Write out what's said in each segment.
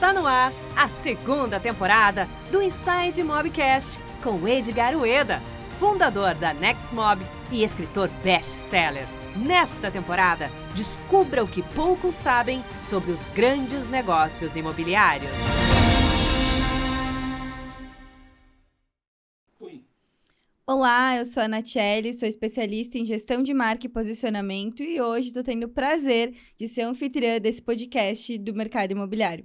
Está no ar a segunda temporada do Inside Mobcast com Edgar Ueda, fundador da Next Mob e escritor best-seller. Nesta temporada, descubra o que poucos sabem sobre os grandes negócios imobiliários. Olá, eu sou a Natiele, sou especialista em gestão de marca e posicionamento e hoje estou tendo o prazer de ser anfitriã desse podcast do mercado imobiliário.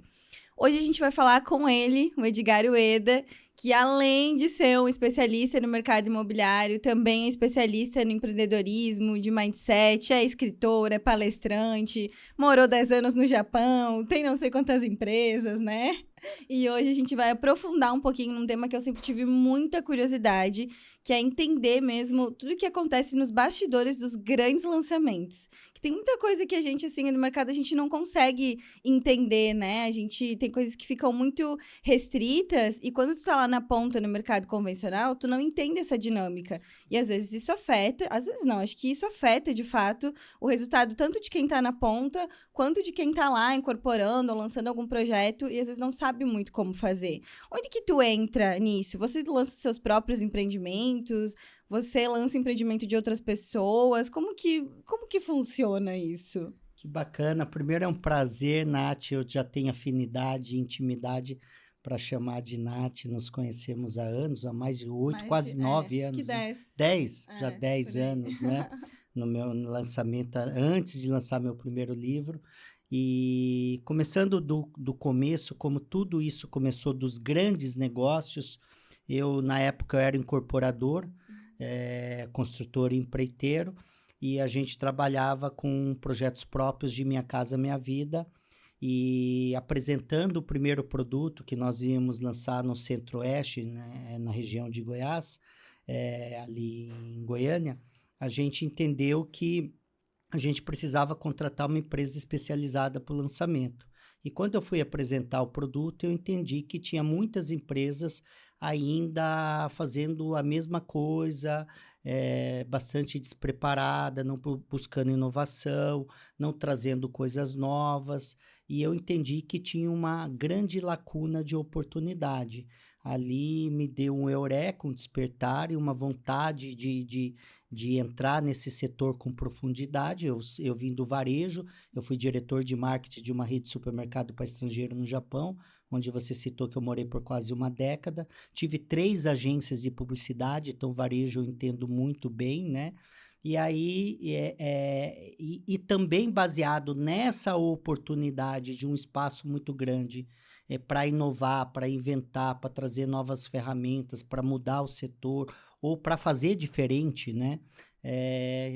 Hoje a gente vai falar com ele, o Edgar Ueda, que além de ser um especialista no mercado imobiliário, também é especialista no empreendedorismo, de mindset, é escritor, é palestrante, morou 10 anos no Japão, tem não sei quantas empresas, né? E hoje a gente vai aprofundar um pouquinho num tema que eu sempre tive muita curiosidade, que é entender mesmo tudo o que acontece nos bastidores dos grandes lançamentos. Que tem muita coisa que a gente, assim, no mercado, a gente não consegue entender, né? A gente tem coisas que ficam muito restritas e quando tu tá lá na ponta no mercado convencional, tu não entende essa dinâmica. E às vezes isso afeta, às vezes não, acho que isso afeta, de fato, o resultado tanto de quem tá na ponta, quanto de quem tá lá incorporando ou lançando algum projeto e às vezes não sabe muito como fazer. Onde que tu entra nisso? Você lança os seus próprios empreendimentos? Você lança empreendimento de outras pessoas? Como que funciona isso? Que bacana. Primeiro é um prazer, Nath. Eu já tenho afinidade e intimidade para chamar de Nath. Nos conhecemos há anos, há mais de 8, quase 9 acho que anos. 10. 10, É, já 10 por aí. anos, né? No meu lançamento, antes de lançar meu primeiro livro. E começando do começo, como tudo isso começou dos grandes negócios, na época, eu era incorporador, construtor e empreiteiro, e a gente trabalhava com projetos próprios de Minha Casa Minha Vida, e apresentando o primeiro produto que nós íamos lançar no Centro-Oeste, né, na região de Goiás, ali em Goiânia, a gente entendeu que a gente precisava contratar uma empresa especializada para o lançamento. E quando eu fui apresentar o produto, eu entendi que tinha muitas empresas ainda fazendo a mesma coisa, bastante despreparada, não buscando inovação, não trazendo coisas novas. E eu entendi que tinha uma grande lacuna de oportunidade. Ali me deu um eureka, um despertar e uma vontade de entrar nesse setor com profundidade. Eu vim do varejo, eu fui diretor de marketing de uma rede de supermercado para estrangeiro no Japão, onde você citou que eu morei por quase uma década. Tive 3 agências de publicidade, então varejo eu entendo muito bem, né? E aí, e também baseado nessa oportunidade de um espaço muito grande para inovar, para inventar, para trazer novas ferramentas, para mudar o setor ou para fazer diferente, né?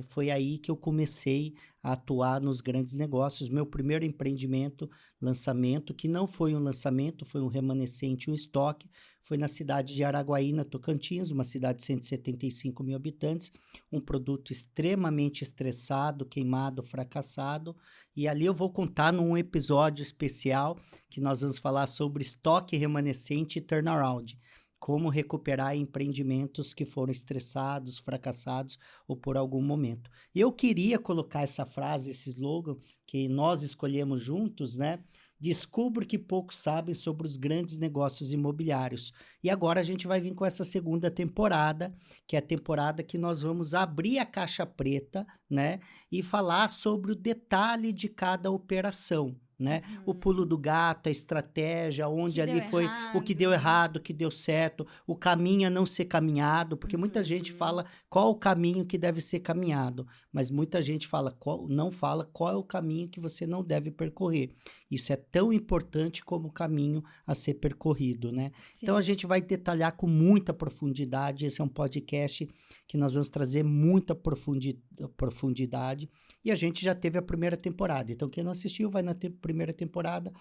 Foi aí que eu comecei a atuar nos grandes negócios. Meu primeiro empreendimento, lançamento, que não foi um lançamento, foi um remanescente, um estoque, foi na cidade de Araguaína, Tocantins, uma cidade de 175 mil habitantes, um produto extremamente estressado, queimado, fracassado, e ali eu vou contar num episódio especial que nós vamos falar sobre estoque remanescente e turnaround, como recuperar empreendimentos que foram estressados, fracassados ou por algum momento. E eu queria colocar essa frase, esse slogan que nós escolhemos juntos, né? Descubro que poucos sabem sobre os grandes negócios imobiliários. E agora a gente vai vir com essa segunda temporada, que é a temporada que nós vamos abrir a caixa preta, né? E falar sobre o detalhe de cada operação, né? O pulo do gato, a estratégia, onde ali foi o que deu errado, o que deu certo, o caminho a não ser caminhado, porque muita gente fala qual o caminho que deve ser caminhado, mas muita gente não fala qual é o caminho que você não deve percorrer. Isso é tão importante como o caminho a ser percorrido, né? Sim. Então a gente vai detalhar com muita profundidade. Esse é um podcast que nós vamos trazer muita profundidade. E a gente já teve a primeira temporada. Então, quem não assistiu, vai na primeira temporada.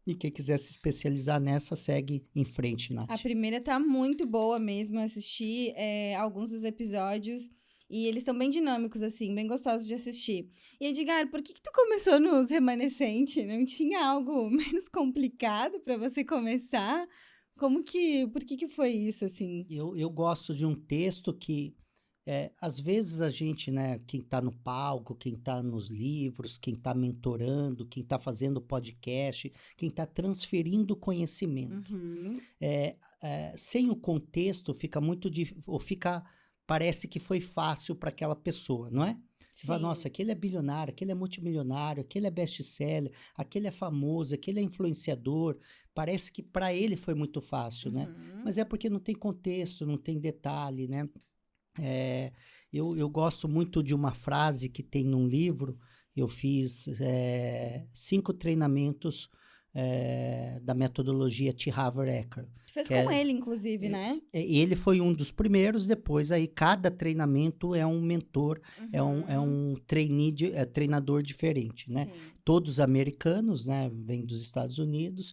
E quem quiser se especializar nessa, segue em frente, Nath. A primeira tá muito boa mesmo. Eu assisti alguns dos episódios. E eles estão bem dinâmicos, assim, bem gostosos de assistir. E, Edgar, por que tu começou nos remanescentes? Não tinha algo menos complicado para você começar? Por que foi isso, assim? Eu gosto de um texto que às vezes a gente, né, quem está no palco, quem está nos livros, quem está mentorando, quem está fazendo podcast, quem está transferindo conhecimento. Uhum. Sem o contexto, fica muito difícil, ou parece que foi fácil para aquela pessoa, não é? Você fala, Sim. nossa, aquele é bilionário, aquele é multimilionário, aquele é best-seller, aquele é famoso, aquele é influenciador. Parece que para ele foi muito fácil, né? Uhum. Mas é porque não tem contexto, não tem detalhe, né? Eu gosto muito de uma frase que tem num livro. Eu fiz 5 treinamentos da metodologia T. Harv Eker. Tu fez que com ele, inclusive, né? Ele foi um dos primeiros. Depois aí cada treinamento é um mentor, é um treinador diferente, né? Sim. Todos americanos, né? Vêm dos Estados Unidos.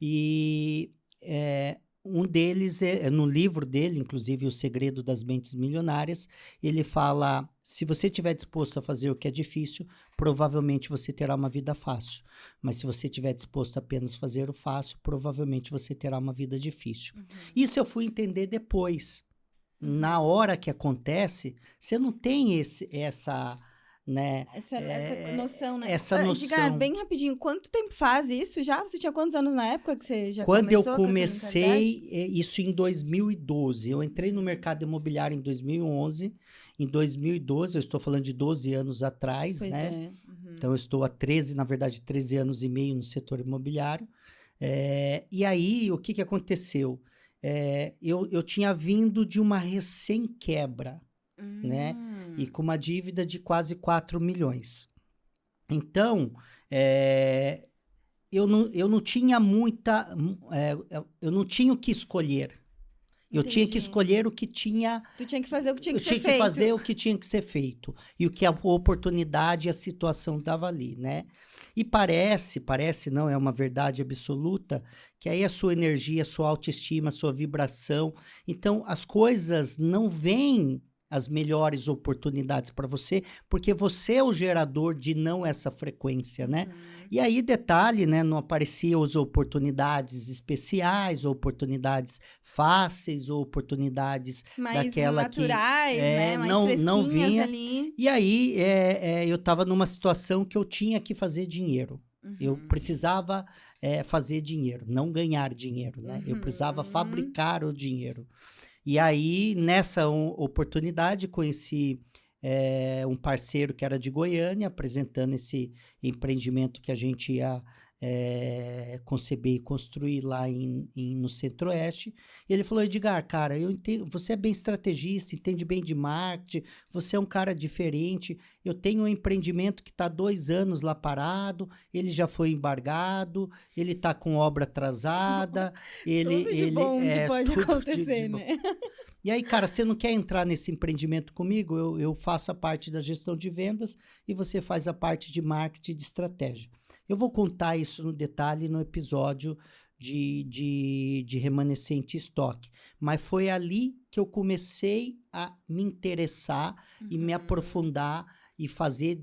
E um deles, no livro dele, inclusive O Segredo das Mentes Milionárias, ele fala, se você estiver disposto a fazer o que é difícil, provavelmente você terá uma vida fácil. Mas se você estiver disposto a apenas fazer o fácil, provavelmente você terá uma vida difícil. Isso eu fui entender depois. Na hora que acontece, você não tem essa, né? Essa noção, né? Essa noção. Edgar, bem rapidinho, quanto tempo faz isso já? Você tinha quantos anos na época que você já Quando começou eu com essa comecei, mentalidade? isso em 2012. Eu entrei no mercado imobiliário em 2011. Em 2012, eu estou falando de 12 anos atrás, Pois né? é. Então, eu estou há 13 anos e meio no setor imobiliário. E aí, o que aconteceu? Eu tinha vindo de uma recém-quebra, né? E com uma dívida de quase 4 milhões. Então, eu não tinha eu não tinha o que escolher. Eu tinha que Entendi. escolher o que tinha. Tu tinha que fazer o que tinha Eu que ser tinha que feito. fazer o que tinha que ser feito. E o que a oportunidade e a situação dava ali, né? E parece não, é uma verdade absoluta, que aí a sua energia, a sua autoestima, a sua vibração. Então, as coisas não vêm as melhores oportunidades para você, porque você é o gerador de não essa frequência, né? E aí, detalhe, né? Não apareciam as oportunidades especiais, ou oportunidades fáceis, ou oportunidades Mais daquela naturais, que né? Mais não fresquinhas vinha. ali. E aí, eu estava numa situação que eu tinha que fazer dinheiro. Eu precisava fazer dinheiro, não ganhar dinheiro, né? Eu precisava fabricar o dinheiro. E aí, nessa oportunidade, conheci um parceiro que era de Goiânia, apresentando esse empreendimento que a gente ia conceber e construir lá no Centro-Oeste. E ele falou, Edgar, cara, eu entendo, você é bem estrategista, entende bem de marketing, você é um cara diferente, eu tenho um empreendimento que está 2 anos lá parado, ele já foi embargado, ele está com obra atrasada, Tudo de bom que pode tudo acontecer, bom. né? E aí, cara, você não quer entrar nesse empreendimento comigo? Eu faço a parte da gestão de vendas e você faz a parte de marketing e de estratégia. Eu vou contar isso no detalhe no episódio de remanescente estoque. Mas foi ali que eu comecei a me interessar e me aprofundar e fazer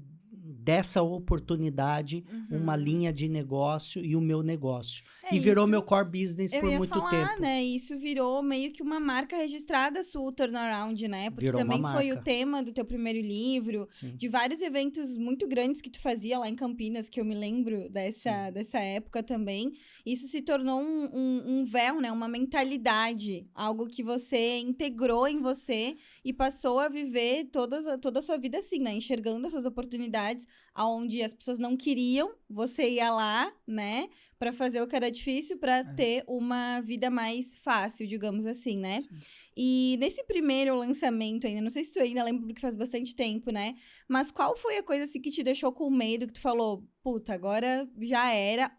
dessa oportunidade uma linha de negócio e o meu negócio. E virou meu core business por muito tempo. Eu ia falar, né? Isso virou meio que uma marca registrada sua, o Turnaround, né? Porque Virou uma também foi o marca. tema do teu primeiro livro, Sim. de vários eventos muito grandes que tu fazia lá em Campinas, que eu me lembro dessa época também. Isso se tornou um véu, né? Uma mentalidade, algo que você integrou em você e passou a viver toda a sua vida assim, né? Enxergando essas oportunidades onde as pessoas não queriam, você ia lá, né? Pra fazer o que era difícil, pra ter uma vida mais fácil, digamos assim, né? Sim. E nesse primeiro lançamento ainda, não sei se tu ainda lembra porque faz bastante tempo, né? Mas qual foi a coisa assim que te deixou com medo, que tu falou, puta, agora já era?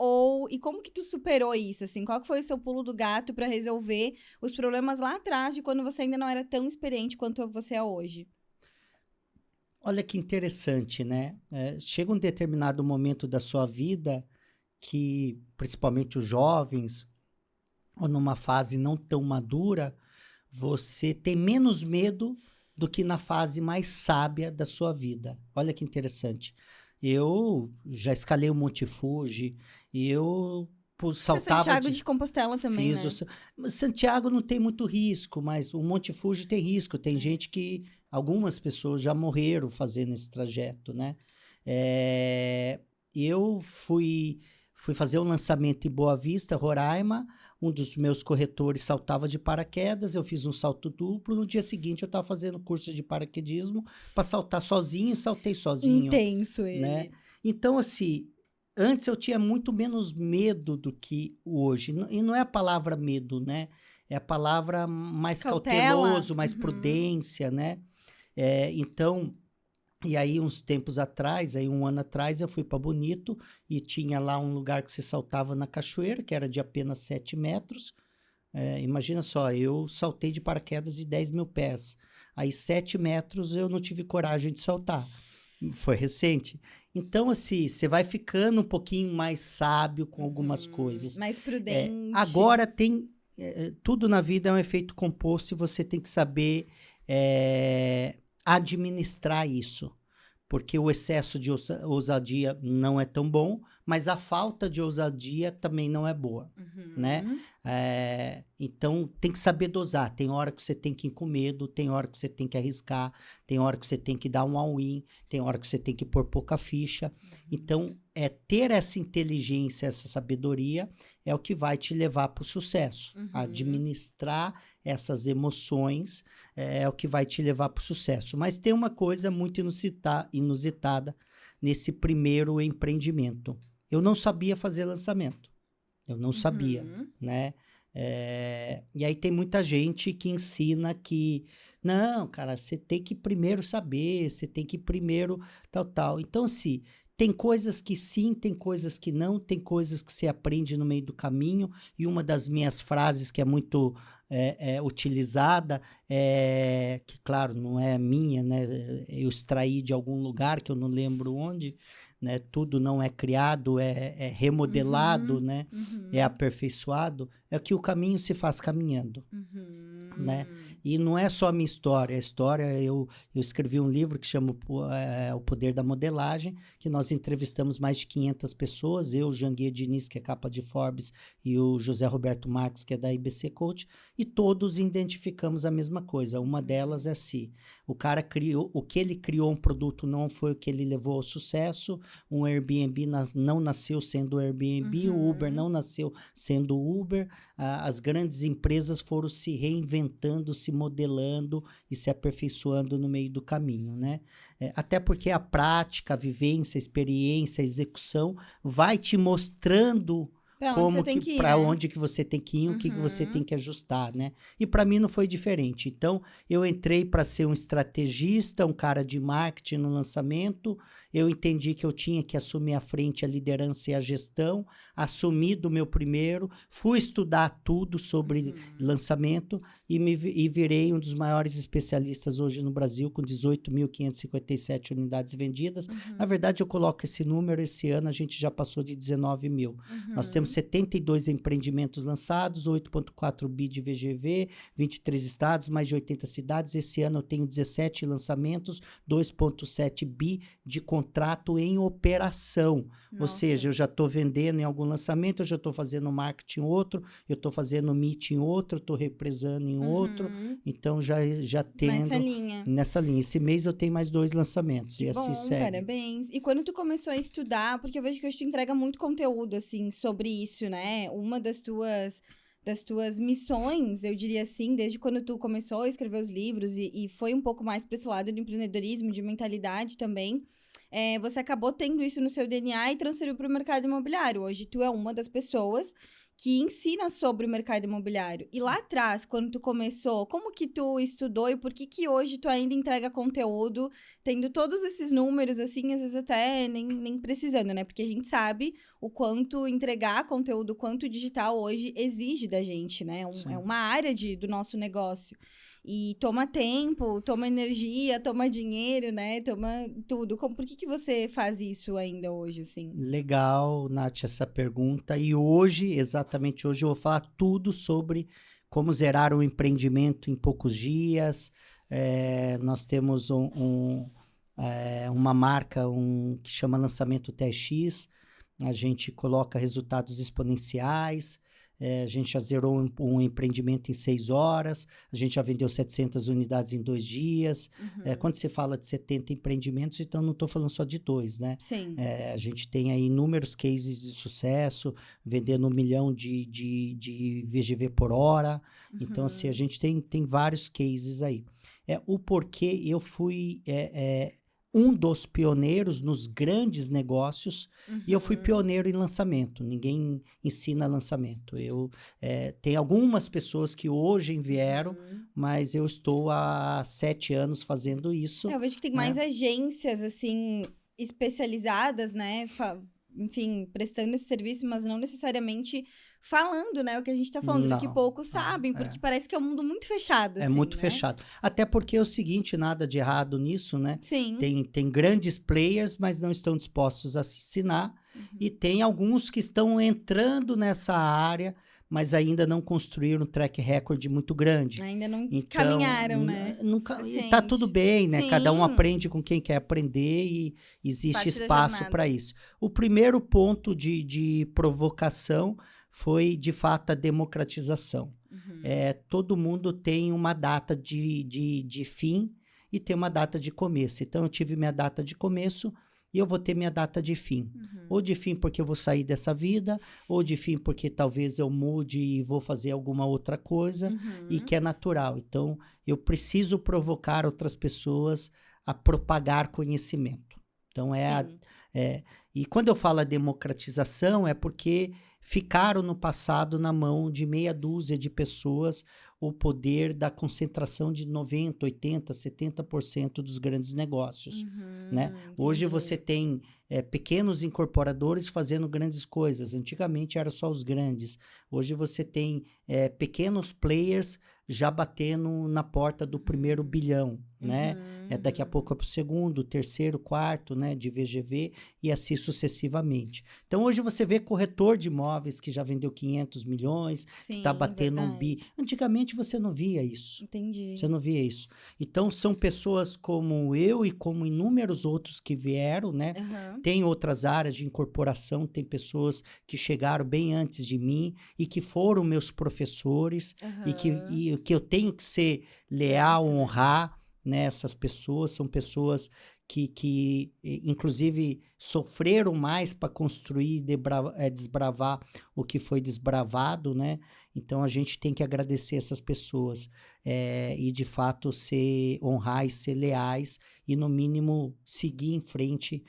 E como que tu superou isso, assim? Qual que foi o seu pulo do gato pra resolver os problemas lá atrás de quando você ainda não era tão experiente quanto você é hoje? Olha que interessante, né? Chega um determinado momento da sua vida que, principalmente os jovens, ou numa fase não tão madura, você tem menos medo do que na fase mais sábia da sua vida. Olha que interessante. Eu já escalei o Monte Fuji e eu saltava Santiago de Compostela também, né? Santiago não tem muito risco, mas o Monte Fuji tem risco. Tem gente que... Algumas pessoas já morreram fazendo esse trajeto, né? Eu fui fazer um lançamento em Boa Vista, Roraima. Um dos meus corretores saltava de paraquedas, eu fiz um salto duplo. No dia seguinte, eu estava fazendo curso de paraquedismo para saltar sozinho, e saltei sozinho. Intenso ele. Né? Então, assim, antes eu tinha muito menos medo do que hoje. E não é a palavra medo, né? É a palavra mais cauteloso, mais prudência, né? Então... E aí, uns tempos atrás, aí 1 ano atrás, eu fui para Bonito e tinha lá um lugar que você saltava na cachoeira, que era de apenas 7 metros. Imagina só, eu saltei de paraquedas de 10 mil pés. Aí, 7 metros, eu não tive coragem de saltar. Foi recente. Então, assim, você vai ficando um pouquinho mais sábio com algumas coisas. Mais prudente. Agora, tem... tudo na vida é um efeito composto e você tem que saber... administrar isso, porque o excesso de ousadia não é tão bom, mas a falta de ousadia também não é boa, né? Então, tem que saber dosar. Tem hora que você tem que ir com medo, tem hora que você tem que arriscar, tem hora que você tem que dar um all-in, tem hora que você tem que pôr pouca ficha. Então, ter essa inteligência, essa sabedoria, é o que vai te levar para o sucesso. Administrar essas emoções é o que vai te levar para o sucesso. Mas tem uma coisa muito inusitada nesse primeiro empreendimento. Eu não sabia fazer lançamento. Eu não sabia, né? E aí tem muita gente que ensina que... Não, cara, você tem que primeiro saber, você tem que primeiro tal. Então, assim... Tem coisas que sim, tem coisas que não, tem coisas que você aprende no meio do caminho. E uma das minhas frases que é muito utilizada, que claro, não é minha, né? Eu extraí de algum lugar que eu não lembro onde, né? Tudo não é criado, é remodelado, né? É aperfeiçoado. É que o caminho se faz caminhando, né? E não é só a minha história. A história, eu escrevi um livro que chama O Poder da Modelagem, que nós entrevistamos mais de 500 pessoas, eu, Janguier Diniz, que é capa de Forbes, e o José Roberto Marques, que é da IBC Coach, e todos identificamos a mesma coisa. Uma delas é assim, o cara criou, o que ele criou um produto não foi o que ele levou ao sucesso, um Airbnb não nasceu sendo Airbnb, o Uber não nasceu sendo Uber, as grandes empresas foram se reinventando, se modelando e se aperfeiçoando no meio do caminho, né? Até porque a prática, a vivência, a experiência, a execução vai te mostrando para onde que você tem que ir, o que você tem que ajustar, né? E para mim não foi diferente. Então, eu entrei para ser um estrategista, um cara de marketing no lançamento. Eu entendi que eu tinha que assumir à frente a liderança e a gestão. Assumi do meu primeiro, fui estudar tudo sobre lançamento e virei um dos maiores especialistas hoje no Brasil, com 18.557 unidades vendidas. Na verdade, eu coloco esse número, esse ano a gente já passou de 19 mil. Nós temos 72 empreendimentos lançados, 8,4 bi de VGV, 23 estados, mais de 80 cidades. Esse ano eu tenho 17 lançamentos, 2,7 bi de contrato em operação. Ou seja, eu já estou vendendo em algum lançamento, eu já estou fazendo marketing em outro, eu estou fazendo meet em outro, estou represando em outro. Então, já tendo... Nessa linha. Esse mês eu tenho mais 2 lançamentos. E assim segue. Parabéns. E quando tu começou a estudar, porque eu vejo que hoje tu entrega muito conteúdo, assim, sobre isso, né? Uma das tuas missões, eu diria assim, desde quando tu começou a escrever os livros e foi um pouco mais para esse lado do empreendedorismo, de mentalidade também, você acabou tendo isso no seu DNA e transferiu para o mercado imobiliário. Hoje tu é uma das pessoas que ensina sobre o mercado imobiliário. E lá atrás, quando tu começou, como que tu estudou e por que hoje tu ainda entrega conteúdo, tendo todos esses números, assim, às vezes até nem precisando, né? Porque a gente sabe o quanto entregar conteúdo, o quanto digital hoje exige da gente, né? É uma área do nosso negócio. E toma tempo, toma energia, toma dinheiro, né? Toma tudo. Por que você faz isso ainda hoje, assim? Legal, Nath, essa pergunta. E hoje, exatamente hoje, eu vou falar tudo sobre como zerar um empreendimento em poucos dias. Nós temos uma marca que chama Lançamento TX. a gente coloca resultados exponenciais. A gente já zerou um empreendimento em 6 horas, a gente já vendeu 700 unidades em 2 dias. Quando você fala de 70 empreendimentos, então não estou falando só de 2, né? Sim. A gente tem aí inúmeros cases de sucesso, vendendo 1 milhão de VGV por hora. Então, assim, a gente tem vários cases aí. O porquê eu fui um dos pioneiros nos grandes negócios, e eu fui pioneiro em lançamento. Ninguém ensina lançamento. Tem algumas pessoas que hoje vieram, mas eu estou há 7 anos fazendo isso. Eu vejo que tem mais agências, assim, especializadas, né? Enfim, prestando esse serviço, mas não necessariamente falando, né? O que a gente tá falando, do que poucos sabem, porque parece que é um mundo muito fechado, assim, muito né? fechado. Até porque é o seguinte, nada de errado nisso, né? Sim. Tem grandes players, mas não estão dispostos a se ensinar. E tem alguns que estão entrando nessa área, mas ainda não construíram um track record muito grande. Ainda não caminharam, né? E tá tudo bem, né? Sim. Cada um aprende com quem quer aprender e existe Parte da espaço jornada. para isso. O primeiro ponto de provocação foi, de fato, a democratização. Todo mundo tem uma data de fim e tem uma data de começo. Então, eu tive minha data de começo e eu vou ter minha data de fim. Ou de fim porque eu vou sair dessa vida, ou de fim porque talvez eu mude e vou fazer alguma outra coisa, e que é natural. Então, eu preciso provocar outras pessoas a propagar conhecimento. Então, e quando eu falo a democratização, é porque ficaram no passado na mão de meia dúzia de pessoas o poder da concentração de 90%, 80%, 70% dos grandes negócios, né? Hoje você tem pequenos incorporadores fazendo grandes coisas. Antigamente era só os grandes. Hoje você tem pequenos players já batendo na porta do primeiro bilhão, né? Daqui a pouco é para o segundo, terceiro, quarto, né? De VGV e assim sucessivamente. Então, hoje você vê corretor de imóveis que já vendeu 500 milhões, que está batendo um bi. Antigamente você não via isso. Entendi. Você não via isso. Então, são pessoas como eu e como inúmeros outros que vieram, né? Tem outras áreas de incorporação, tem pessoas que chegaram bem antes de mim e que foram meus professores e que eu tenho que ser leal, honrar, né? Essas pessoas são pessoas que inclusive, sofreram mais para construir e desbravar o que foi desbravado, né? Então, a gente tem que agradecer essas pessoas e, de fato, honrar e ser leais e, no mínimo, seguir em frente,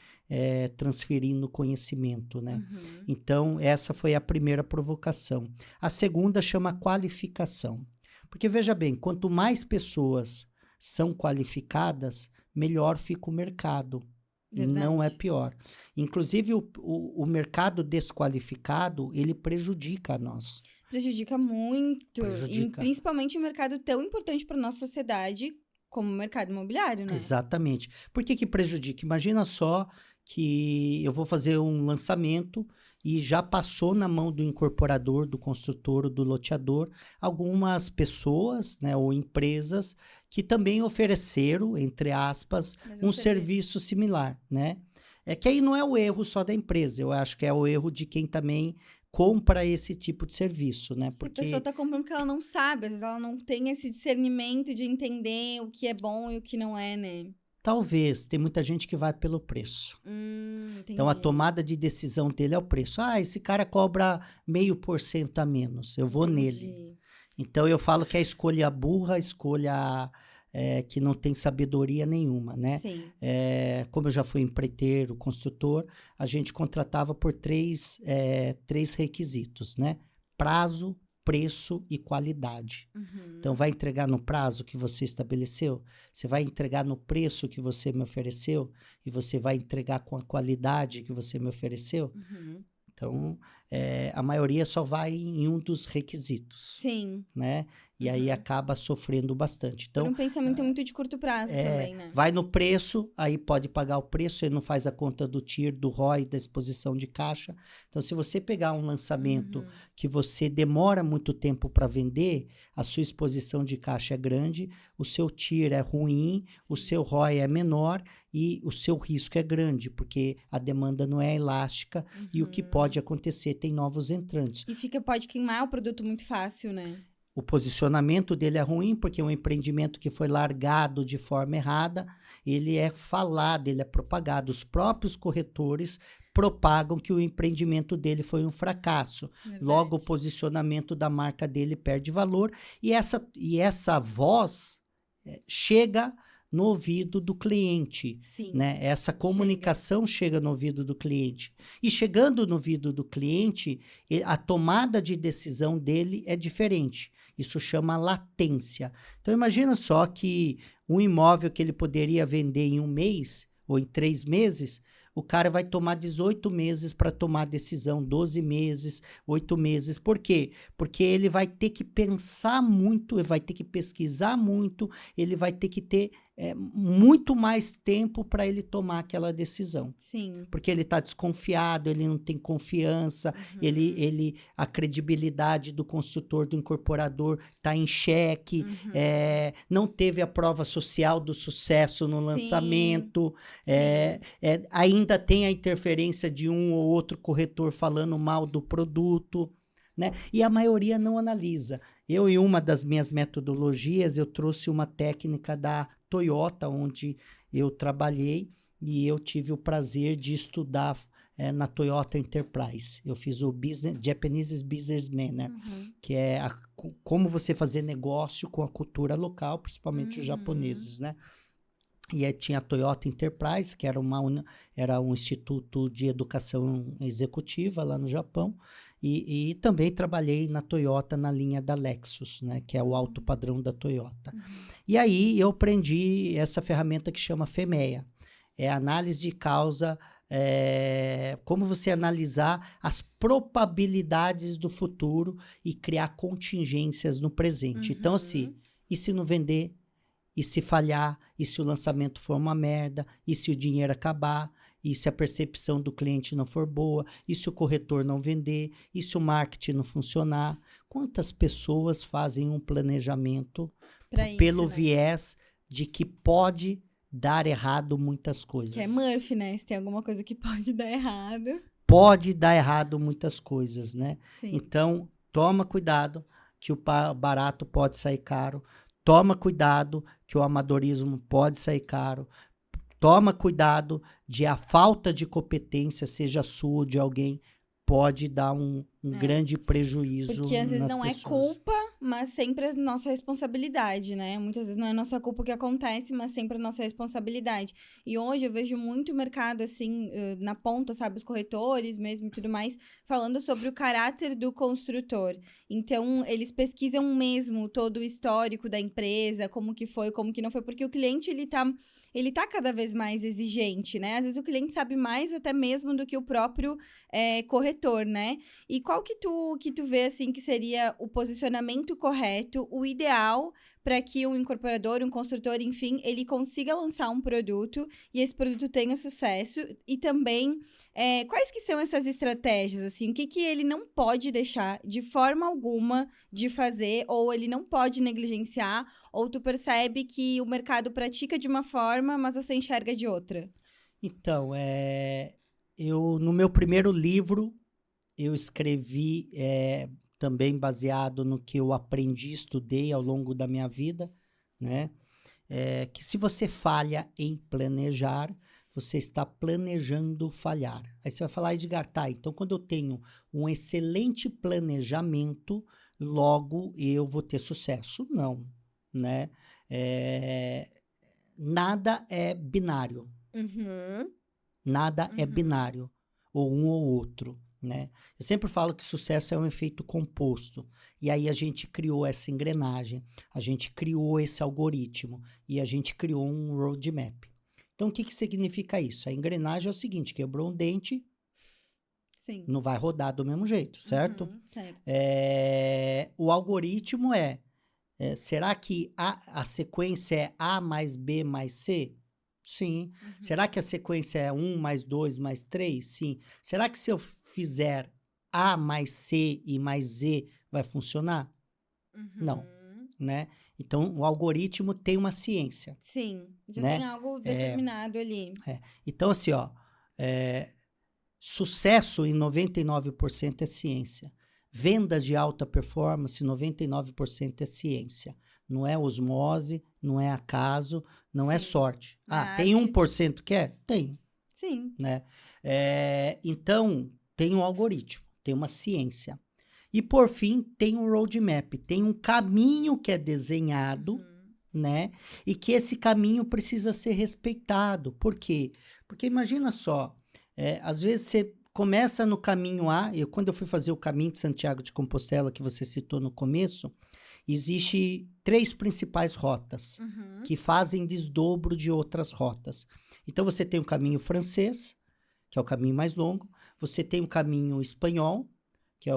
transferindo conhecimento, né? Então, essa foi a primeira provocação. A segunda chama qualificação. Porque, veja bem, quanto mais pessoas são qualificadas, melhor fica o mercado. Verdade. Não é pior. Inclusive, o mercado desqualificado, ele prejudica a nós. Prejudica muito. Prejudica. E principalmente um mercado tão importante para nossa sociedade como o mercado imobiliário, né? Exatamente. Por que prejudica? Imagina só que eu vou fazer um lançamento e já passou na mão do incorporador, do construtor, do loteador, algumas pessoas, né, ou empresas que também ofereceram, entre aspas, um serviço similar, né? É que aí não é o erro só da empresa, eu acho que é o erro de quem também compra esse tipo de serviço, né? Porque a pessoa tá comprando porque ela não sabe, às vezes ela não tem esse discernimento de entender o que é bom e o que não é, né? Talvez, tem muita gente que vai pelo preço. Então, a tomada de decisão dele é o preço. Esse cara cobra 0,5% a menos, eu vou nele. Então, eu falo que a escolha burra, a escolha que não tem sabedoria nenhuma, né? Sim. Como eu já fui empreiteiro, construtor, a gente contratava por três requisitos, né? Prazo, preço e qualidade. Então, vai entregar no prazo que você estabeleceu? Você vai entregar no preço que você me ofereceu? E você vai entregar com a qualidade que você me ofereceu? Então, a maioria só vai em um dos requisitos, Sim. né? E aí acaba sofrendo bastante. Por Então, um pensamento muito de curto prazo também, né? vai no preço, aí pode pagar o preço, ele não faz a conta do TIR, do ROI, da exposição de caixa. Então, se você pegar um lançamento que você demora muito tempo para vender, a sua exposição de caixa é grande, o seu TIR é ruim, o seu ROI é menor e o seu risco é grande, porque a demanda não é elástica e o que pode acontecer, tem novos entrantes. E pode queimar o produto muito fácil, né? O posicionamento dele é ruim, porque é um empreendimento que foi largado de forma errada, ele é falado, ele é propagado. Os próprios corretores propagam que o empreendimento dele foi um fracasso. Verdade. Logo, o posicionamento da marca dele perde valor e essa voz chega no ouvido do cliente, Sim. né? Essa comunicação chega no ouvido do cliente. E chegando no ouvido do cliente, a tomada de decisão dele é diferente. Isso chama latência. Então, imagina só que um imóvel que ele poderia vender em 1 mês ou em 3 meses, o cara vai tomar 18 meses para tomar decisão, 12 meses, 8 meses. Por quê? Porque ele vai ter que pensar muito, ele vai ter que pesquisar muito, ele vai ter que ter muito mais tempo para ele tomar aquela decisão. Sim. Porque ele está desconfiado, ele não tem confiança, a credibilidade do construtor, do incorporador está em xeque, não teve a prova social do sucesso no lançamento, ainda tem a interferência de um ou outro corretor falando mal do produto, né? E a maioria não analisa. Eu, em uma das minhas metodologias, eu trouxe uma técnica da Toyota, onde eu trabalhei, e eu tive o prazer de estudar na Toyota Enterprise. Eu fiz o Japanese Business Manner, que é como você fazer negócio com a cultura local, principalmente os japoneses, né? E aí tinha a Toyota Enterprise, que era um instituto de educação executiva lá no Japão, e também trabalhei na Toyota na linha da Lexus, né, que é o alto padrão da Toyota. E aí eu aprendi essa ferramenta que chama FEMEA, é análise de causa, como você analisar as probabilidades do futuro e criar contingências no presente. Então, assim, e se não vender? E se falhar? E se o lançamento for uma merda? E se o dinheiro acabar? E se a percepção do cliente não for boa? E se o corretor não vender? E se o marketing não funcionar? Quantas pessoas fazem um planejamento pelo viés de que pode dar errado muitas coisas? Que é Murphy, né? Se tem alguma coisa que pode dar errado. Pode dar errado muitas coisas, né? Sim. Então, toma cuidado que o barato pode sair caro. Toma cuidado que o amadorismo pode sair caro. Toma cuidado de a falta de competência, seja sua ou de alguém, pode dar um grande prejuízo. Porque às vezes nas não pessoas. é culpa, mas sempre é nossa responsabilidade, né? Muitas vezes não é nossa culpa o que acontece, mas sempre é nossa responsabilidade. E hoje eu vejo muito mercado, assim, na ponta, sabe? Os corretores mesmo e tudo mais, falando sobre o caráter do construtor. Então, eles pesquisam mesmo todo o histórico da empresa, como que foi, como que não foi, porque o cliente, ele tá cada vez mais exigente, né? Às vezes o cliente sabe mais até mesmo do que o próprio corretor, né? E qual que tu vê, assim, que seria o posicionamento correto, o ideal para que um incorporador, um construtor, enfim, ele consiga lançar um produto e esse produto tenha sucesso? E também, quais que são essas estratégias, assim? O que ele não pode deixar de forma alguma de fazer, ou ele não pode negligenciar, ou tu percebe que o mercado pratica de uma forma, mas você enxerga de outra? Então, no meu primeiro livro, eu escrevi também baseado no que eu aprendi, estudei ao longo da minha vida, né? Que se você falha em planejar, você está planejando falhar. Aí você vai falar, Edgar, tá, então quando eu tenho um excelente planejamento, logo eu vou ter sucesso? Não, né? Nada é binário. Nada é binário, ou um ou outro, né? Eu sempre falo que sucesso é um efeito composto, e aí a gente criou essa engrenagem, a gente criou esse algoritmo, e a gente criou um roadmap. Então, o que significa isso? A engrenagem é o seguinte, quebrou um dente, Sim. não vai rodar do mesmo jeito, certo? Certo. O algoritmo será que a sequência é A mais B mais C? Sim. Será que a sequência é 1 mais 2 mais 3? Sim. Será que se eu fizer A mais C e mais Z vai funcionar? Não, né? Então, o algoritmo tem uma ciência, Sim, já né? tem algo determinado ali. Então, assim, ó, sucesso em 99% é ciência. Vendas de alta performance, 99% é ciência. Não é osmose, não é acaso, não é Sim. sorte. A Tem arte. 1% que é? Tem, Sim. né? Então, tem um algoritmo, tem uma ciência. E, por fim, tem um roadmap, tem um caminho que é desenhado, né? E que esse caminho precisa ser respeitado. Por quê? Porque imagina só, às vezes você começa no caminho A, quando eu fui fazer o caminho de Santiago de Compostela, que você citou no começo, existe 3 principais rotas que fazem desdobro de outras rotas. Então, você tem o caminho francês, que é o caminho mais longo, você tem o caminho espanhol, que é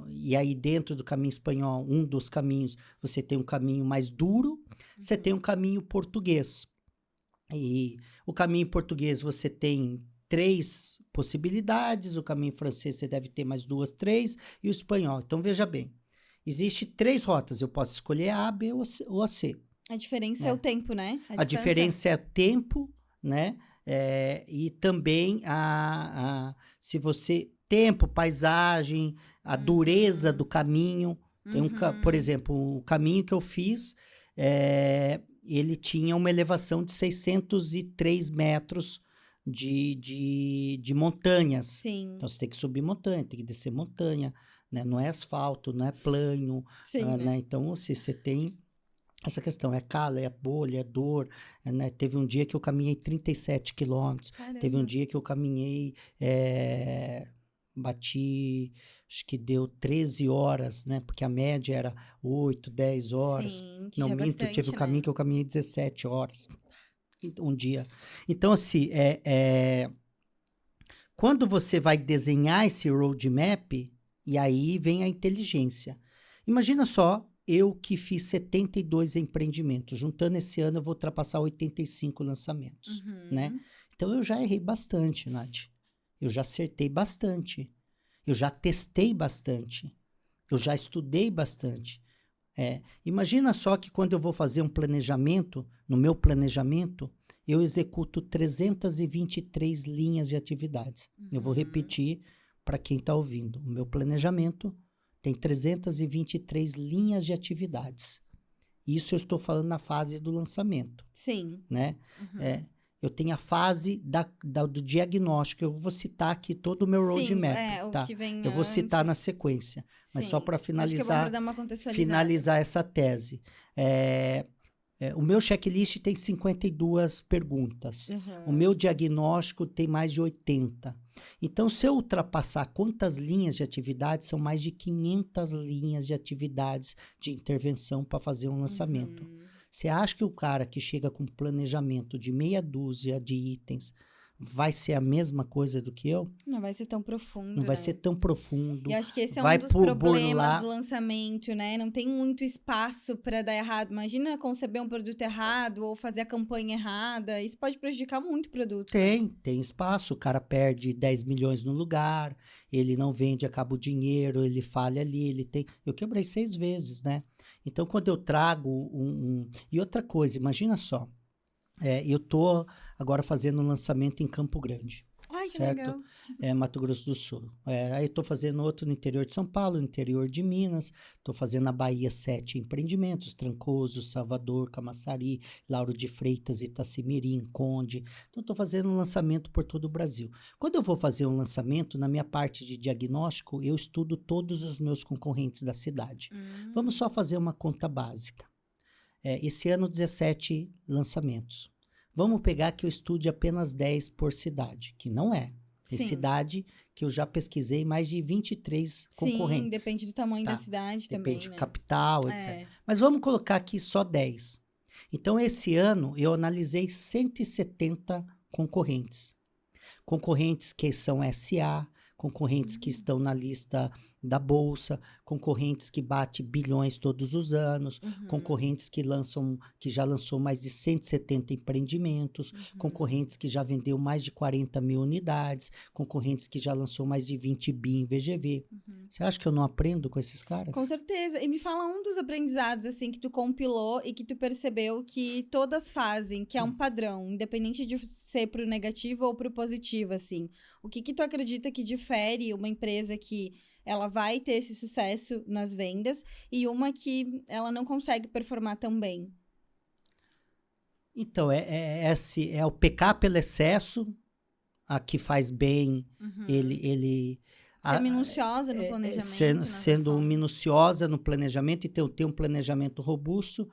e aí dentro do caminho espanhol, um dos caminhos, você tem um caminho mais duro, você tem um caminho português. E o caminho português você tem 3 possibilidades, o caminho francês você deve ter mais 2, 3, e o espanhol. Então, veja bem, existe 3 rotas, eu posso escolher a B ou a C. A diferença é o tempo, né? A diferença é o tempo, né? E também se você... Tempo, paisagem, a dureza do caminho. Tem por exemplo, o caminho que eu fiz, ele tinha uma elevação de 603 metros de montanhas. Sim. Então, você tem que subir montanha, tem que descer montanha, né? Não é asfalto, não é plano. Sim, né? Então, se você tem essa questão, é calo, é bolha, é dor, né? Teve um dia que eu caminhei 37 quilômetros, teve um dia que eu caminhei, bati, acho que deu 13 horas, né? Porque a média era 8, 10 horas. Sim, que Não já é minto, bastante, teve um né? caminho que eu caminhei 17 horas um dia. Então, assim, quando você vai desenhar esse roadmap, e aí vem a inteligência. Imagina só, eu que fiz 72 empreendimentos. Juntando esse ano, eu vou ultrapassar 85 lançamentos, né? Então, eu já errei bastante, Nath. Eu já acertei bastante. Eu já testei bastante. Eu já estudei bastante. Imagina só que quando eu vou fazer um planejamento, no meu planejamento, eu executo 323 linhas de atividades. Eu vou repetir para quem está ouvindo. O meu planejamento tem 323 linhas de atividades. Isso eu estou falando na fase do lançamento. Sim. Né? Eu tenho a fase do diagnóstico. Eu vou citar aqui todo o meu roadmap. O que vem eu vou citar antes. na sequência. Mas Sim. só para Acho que é bom pra dar uma contextualizada. finalizar essa tese. O meu checklist tem 52 perguntas. O meu diagnóstico tem mais de 80. Então, se eu ultrapassar quantas linhas de atividades, são mais de 500 linhas de atividades de intervenção para fazer um lançamento. Você acha que o cara que chega com planejamento de meia dúzia de itens vai ser a mesma coisa do que eu? Não vai ser tão profundo, Não vai né? ser tão profundo. E acho que esse é vai um dos problemas burlar. do lançamento, né? Não tem muito espaço para dar errado. Imagina conceber um produto errado ou fazer a campanha errada. Isso pode prejudicar muito o produto. Tem espaço. O cara perde 10 milhões no lugar, ele não vende, acaba o dinheiro, ele falha ali, ele tem... Eu quebrei 6 vezes, né? Então, quando eu trago E outra coisa, imagina só. Eu tô agora fazendo um lançamento em Campo Grande. Ai, que certo? legal. Mato Grosso do Sul. Aí estou fazendo outro no interior de São Paulo, no interior de Minas. Estou fazendo na Bahia 7 empreendimentos, Trancoso, Salvador, Camaçari, Lauro de Freitas, Itacimirim, Conde. Então, estou fazendo um lançamento por todo o Brasil. Quando eu vou fazer um lançamento, na minha parte de diagnóstico, eu estudo todos os meus concorrentes da cidade. Vamos só fazer uma conta básica. Esse ano, 17 lançamentos. Vamos pegar que eu estude apenas 10 por cidade, que não é. Tem cidade que eu já pesquisei mais de 23 concorrentes. Sim, depende do tamanho da cidade também, depende do né? capital, etc. Mas vamos colocar aqui só 10. Então, esse ano, eu analisei 170 concorrentes. Concorrentes que são SA, concorrentes que estão na lista da Bolsa, concorrentes que bate bilhões todos os anos, concorrentes que já lançou mais de 170 empreendimentos, concorrentes que já vendeu mais de 40 mil unidades, concorrentes que já lançou mais de 20 bi em VGV. Você acha que eu não aprendo com esses caras? Com certeza. E me fala um dos aprendizados, assim, que tu compilou e que tu percebeu que todas fazem, que é um padrão, independente de ser pro negativo ou pro positivo, assim. O que tu acredita que difere uma empresa que ela vai ter esse sucesso nas vendas e uma que ela não consegue performar tão bem? Então, é o pecar pelo excesso, a que faz bem, ele Ser minuciosa no planejamento. Sendo minuciosa no planejamento e ter um planejamento robusto,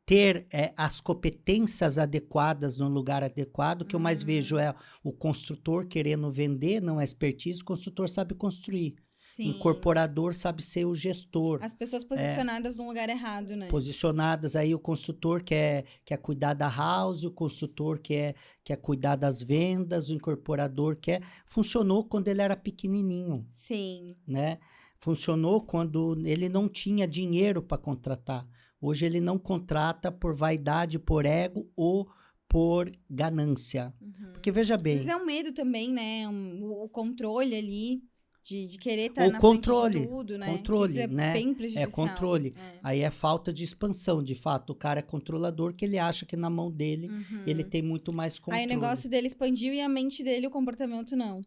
ter as competências adequadas no lugar adequado. O que eu mais vejo é o construtor querendo vender, não é expertise, o construtor sabe construir. Sim. Incorporador sabe ser o gestor. As pessoas posicionadas no lugar errado, né? Posicionadas, aí o construtor quer cuidar da house, o construtor quer cuidar das vendas, o incorporador funcionou quando ele era pequenininho. Sim. Né? Funcionou quando ele não tinha dinheiro para contratar. Hoje ele não contrata por vaidade, por ego ou por ganância. Porque veja bem... Às vezes é um medo também, né? O controle ali... De querer estar na controle, frente de tudo, né? Controle, isso é né? bem prejudicial. É controle. Aí é falta de expansão, de fato. O cara é controlador, que ele acha que na mão dele ele tem muito mais controle. Aí o negócio dele expandiu e a mente dele, o comportamento não.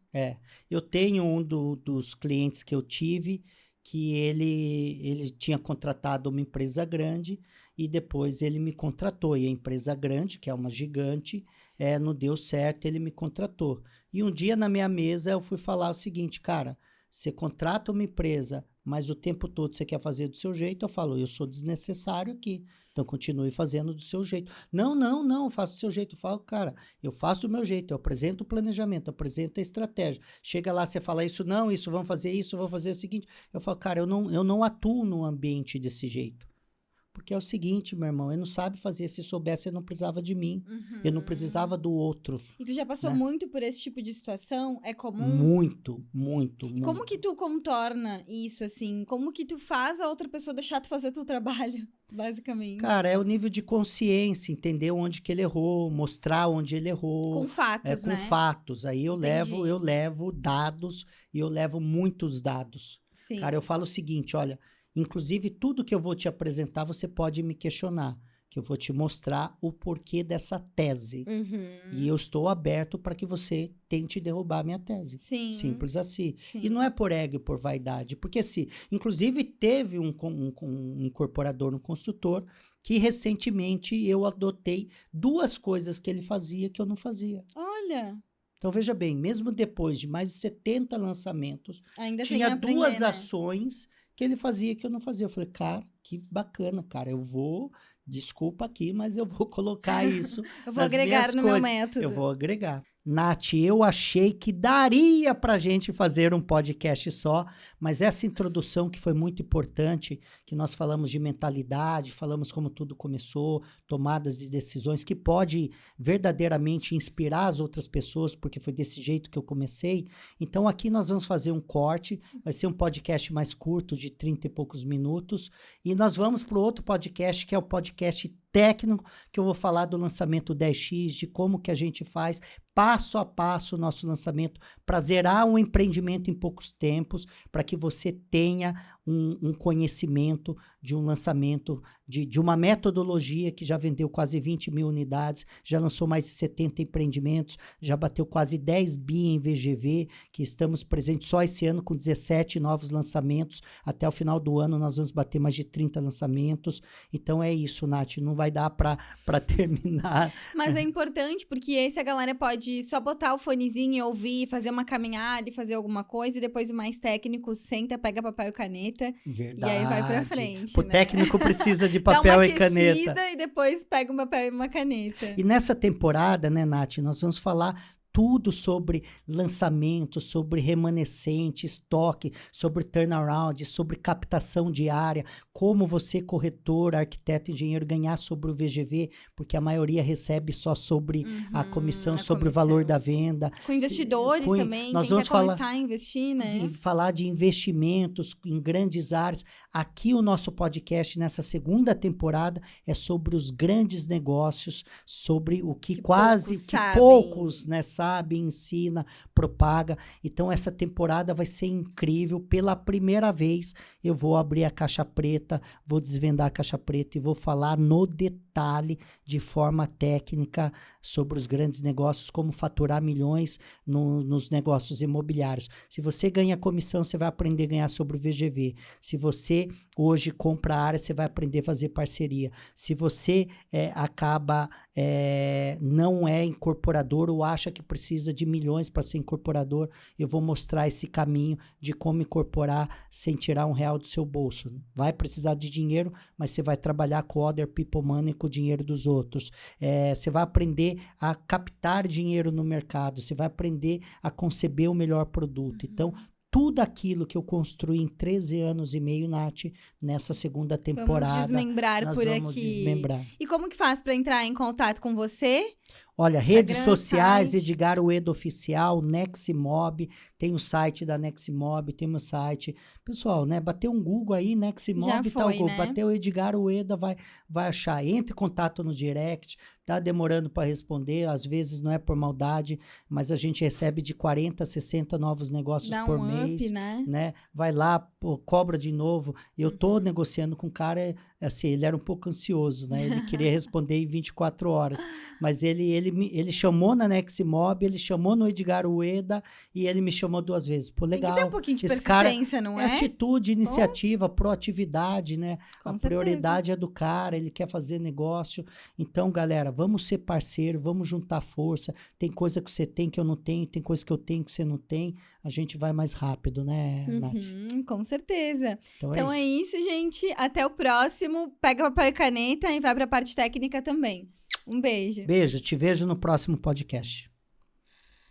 Eu tenho um dos clientes que eu tive, que ele tinha contratado uma empresa grande e depois ele me contratou. E a empresa grande, que é uma gigante, não deu certo, ele me contratou. E um dia na minha mesa eu fui falar o seguinte, cara, você contrata uma empresa, mas o tempo todo você quer fazer do seu jeito, eu falo, eu sou desnecessário aqui, então continue fazendo do seu jeito. Não, faça do seu jeito. Eu falo, cara, eu faço do meu jeito, eu apresento o planejamento, apresento a estratégia. Chega lá, você fala vamos fazer o seguinte. Eu falo, cara, eu não atuo num ambiente desse jeito. Porque é o seguinte, meu irmão, ele não sabe fazer. Se soubesse, ele não precisava de mim. Ele não precisava do outro. E tu já passou muito por esse tipo de situação? É comum? Muito. Como que tu contorna isso, assim? Como que tu faz a outra pessoa deixar tu fazer o teu trabalho, basicamente? Cara, é o nível de consciência, entender onde que ele errou, mostrar onde ele errou. Com fatos, né? Com fatos. Aí eu levo dados e eu levo muitos dados. Sim. Cara, eu falo o seguinte, olha... Inclusive, tudo que eu vou te apresentar, você pode me questionar, que eu vou te mostrar o porquê dessa tese. E eu estou aberto para que você tente derrubar a minha tese. Sim. Simples assim. Sim. E não é por ego e por vaidade, porque inclusive teve um incorporador, um consultor, que recentemente eu adotei 2 coisas que ele fazia que eu não fazia. Olha... Então, veja bem, mesmo depois de mais de 70 lançamentos, ainda tinha tem 2 ações que ele fazia que eu não fazia. Eu falei, cara, que bacana, cara. Desculpa aqui, mas eu vou colocar isso. Eu vou agregar no meu método. Eu vou agregar. Nath, eu achei que daria pra gente fazer um podcast só, mas essa introdução que foi muito importante, que nós falamos de mentalidade, falamos como tudo começou, tomadas de decisões, que pode verdadeiramente inspirar as outras pessoas, porque foi desse jeito que eu comecei. Então aqui nós vamos fazer um corte, vai ser um podcast mais curto, de 30 e poucos minutos, e nós vamos para o outro podcast, que é o podcast técnico, que eu vou falar do lançamento 10X, de como que a gente faz passo a passo o nosso lançamento para zerar um empreendimento em poucos tempos, para que você tenha um conhecimento de um lançamento, de uma metodologia que já vendeu quase 20 mil unidades, já lançou mais de 70 empreendimentos, já bateu quase 10 bi em VGV, que estamos presentes só esse ano com 17 novos lançamentos. Até o final do ano nós vamos bater mais de 30 lançamentos. Então é isso, Nath, não vai dar para terminar. Mas é importante, porque aí se a galera pode só botar o fonezinho e ouvir, fazer uma caminhada e fazer alguma coisa, e depois o mais técnico senta, pega papel e caneta. Verdade. E aí vai pra frente. O né? técnico precisa de papel e caneta. E depois pega um papel e uma caneta. E nessa temporada, né, Nath, nós vamos falar tudo sobre lançamento, sobre remanescente, estoque, sobre turnaround, sobre captação diária, como você, corretor, arquiteto, engenheiro, ganhar sobre o VGV, porque a maioria recebe só sobre a comissão, sobre o valor da venda. Com investidores também, nós quem vamos quer começar a investir, né? E falar de investimentos em grandes áreas. Aqui o nosso podcast, nessa segunda temporada, é sobre os grandes negócios, sobre o que poucos, né, sabem, ensina, propaga. Então, essa temporada vai ser incrível. Pela primeira vez, eu vou abrir a caixa preta, vou desvendar a caixa preta e vou falar no detalhe, de forma técnica, sobre os grandes negócios, como faturar milhões nos negócios imobiliários. Se você ganha comissão, você vai aprender a ganhar sobre o VGV. Se você hoje compra a área, você vai aprender a fazer parceria. Se você não é incorporador ou acha que precisa de milhões para ser incorporador, eu vou mostrar esse caminho de como incorporar sem tirar R$1 do seu bolso. Vai precisar de dinheiro, mas você vai trabalhar com other people money, com o dinheiro dos outros. Você vai aprender a captar dinheiro no mercado, você vai aprender a conceber o melhor produto. Então, tudo aquilo que eu construí em 13 anos e meio, Nath, nessa segunda temporada. Vamos desmembrar por aqui. E como que faz para entrar em contato com você? Olha, redes sociais, Edgar Ueda Oficial, Neximob, tem o site da Neximob, tem o meu site. Pessoal, né, bateu um Google aí, Neximob, né? Bateu Edgar Ueda, vai achar. Entre em contato no direct, tá demorando para responder, às vezes não é por maldade, mas a gente recebe de 40 a 60 novos negócios por mês, né? Vai lá, pô, cobra de novo. Eu tô negociando com um cara, assim, ele era um pouco ansioso, né? Ele queria responder em 24 horas, mas ele chamou na Neximob, ele chamou no Edgar Ueda e ele me chamou 2 vezes. Pô, legal. Tem que ter um pouquinho de persistência, não é? Atitude, iniciativa, proatividade, né? A prioridade é do cara, ele quer fazer negócio. Então, galera, vamos ser parceiro, vamos juntar força. Tem coisa que você tem que eu não tenho, tem coisa que eu tenho que você não tem. A gente vai mais rápido, né, Nath? Com certeza. Então é isso, gente. Até o próximo. Pega papel e caneta e vai para a parte técnica também. Um beijo. Beijo, te vejo no próximo podcast.